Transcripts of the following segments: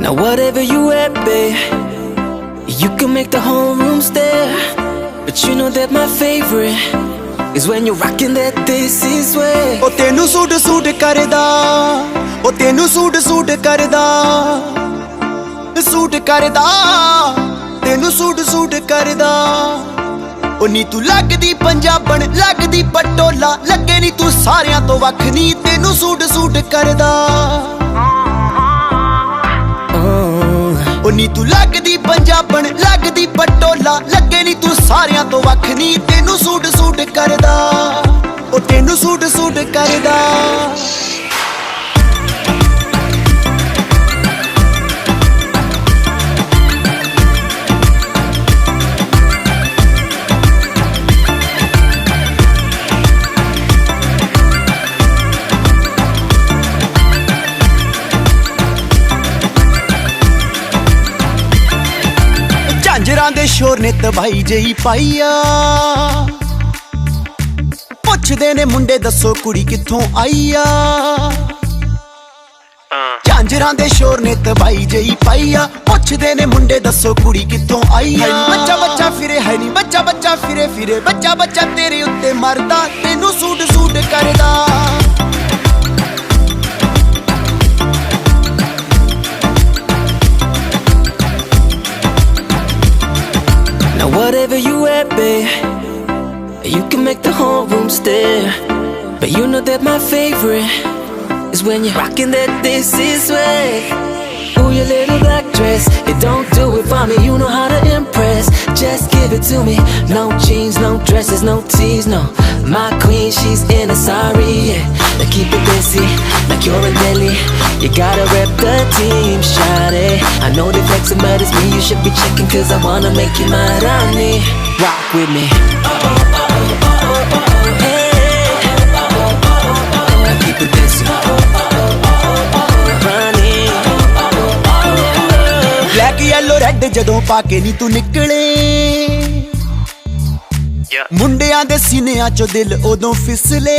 Now whatever you at, babe, you can make the whole room stare. But you know that my favorite is when you're rocking that this is way. ਉਹ ਤੈਨੂੰ suit suit ਕਰਦਾ, ਉਹ ਤੈਨੂੰ suit suit ਕਰਦਾ, suit ਕਰਦਾ, ਤੈਨੂੰ suit suit ਕਰਦਾ। ਉਹ ਨੀ ਤੂੰ ਲੱਗਦੀ ਪੰਜਾਬਣ, ਲੱਗਦੀ ਪਟੋਲਾ, ਲੱਗੇ ਨੀ ਤੂੰ ਸਾਰਿਆਂ ਤੋਂ ਵੱਖ ਨੀ, ਤੈਨੂੰ ਸੂਟ ਸੂਟ ਕਰਦਾ। ਉਹ ਨੀ ਤੂੰ ਲੱਗਦੀ ਪੰਜਾਬਣ, ਲੱਗਦੀ ਪਟੋਲਾ, ਲੱਗੇ ਨੀ ਤੂੰ ਸਾਰਿਆਂ ਤੋਂ ਵੱਖ ਨੀ, ਤੈਨੂੰ ਸੂਟ ਸੂਟ ਕਰਦਾ। ਉਹ ਤੈਨੂੰ ਸੂਟ ਸੂਟ ਕਰਦਾ। ਝਾਂਜਰਾਂ ਦੇ ਸ਼ੋਰ ਨੇ ਤਬਾਈ ਜਈ ਪਾਈਆ, ਪੁੱਛਦੇ ਨੇ ਮੁੰਡੇ ਦੱਸੋ ਕੁੜੀ ਕਿੱਥੋਂ ਆਈ ਆ। ਝਾਂਜਰਾਂ ਦੇ ਸ਼ੋਰ ਨੇ ਤਬਾਈ ਜਈ ਪਾਈਆ, ਪੁੱਛਦੇ ਨੇ ਮੁੰਡੇ ਦੱਸੋ ਕੁੜੀ ਕਿੱਥੋਂ ਆਈ ਆ। ਬੱਚਾ ਬੱਚਾ ਫਿਰੇ ਹੈ ਨੀ, ਬੱਚਾ ਬੱਚਾ ਫਿਰੇ ਫਿਰੇ, ਬੱਚਾ ਬੱਚਾ ਤੇਰੇ ਉੱਤੇ ਮਰਦਾ, ਤੈਨੂੰ ਸੂਟ ਸੂਟ ਕਰਦਾ। Now whatever you at, babe, you can make the whole room stare. But you know that my favorite is when you're rocking that this is way. Ooh, your little black dress, it don't do it for me, you know how to impress. Just give it to me, no jeans, no dresses, no tees, no. My queen, she's in a sari, yeah. Now keep it busy, like you're in Delhi. You gotta rep the team, shawty. I know they flexing, but it's me you should be checking, cause I wanna make you my Rani. Rock with me. Black yellow red ਜਦੋਂ ਪਾ ਕੇ ਨੀ ਤੂੰ ਨਿਕਲੇ, ਮੁੰਡਿਆਂ ਦੇ ਸੀਨਿਆਂ ਚੋਂ ਦਿਲ ਉਦੋਂ ਫਿਸਲੇ।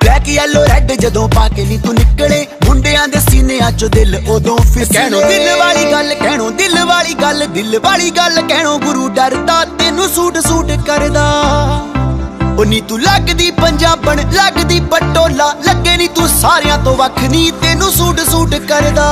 ਬਲੈਕ ਯੈਲੋ ਰੈਡ ਜਦੋਂ ਪਾ ਕੇ ਨੀ ਤੂੰ ਨਿਕਲੇ, ਮੁੰਡਿਆਂ ਦੇ ਸੀਨਿਆਂ ਚੋਂ ਦਿਲ ਉਦੋਂ ਫਿਸਲੇ। ਕਹਿਣੋ ਦਿਲ ਵਾਲੀ ਗੱਲ, ਕਹਿਣੋ ਦਿਲ ਵਾਲੀ ਗੱਲ, ਦਿਲ ਵਾਲੀ ਗੱਲ ਕਹਿਣੋ ਗੁਰੂ ਡਰਦਾ, ਤੈਨੂੰ ਸੂਟ ਸੂਟ ਕਰਦਾ। ਉਹ ਨੀ ਤੂੰ ਲੱਗਦੀ ਪੰਜਾਬਣ, ਲੱਗਦੀ ਪਟੋਲਾ, ਲੱਗੇ ਨੀ ਤੂੰ ਸਾਰਿਆਂ ਤੋਂ ਵੱਖ ਨੀ, ਤੈਨੂੰ ਸੂਟ ਸੂਟ ਕਰਦਾ।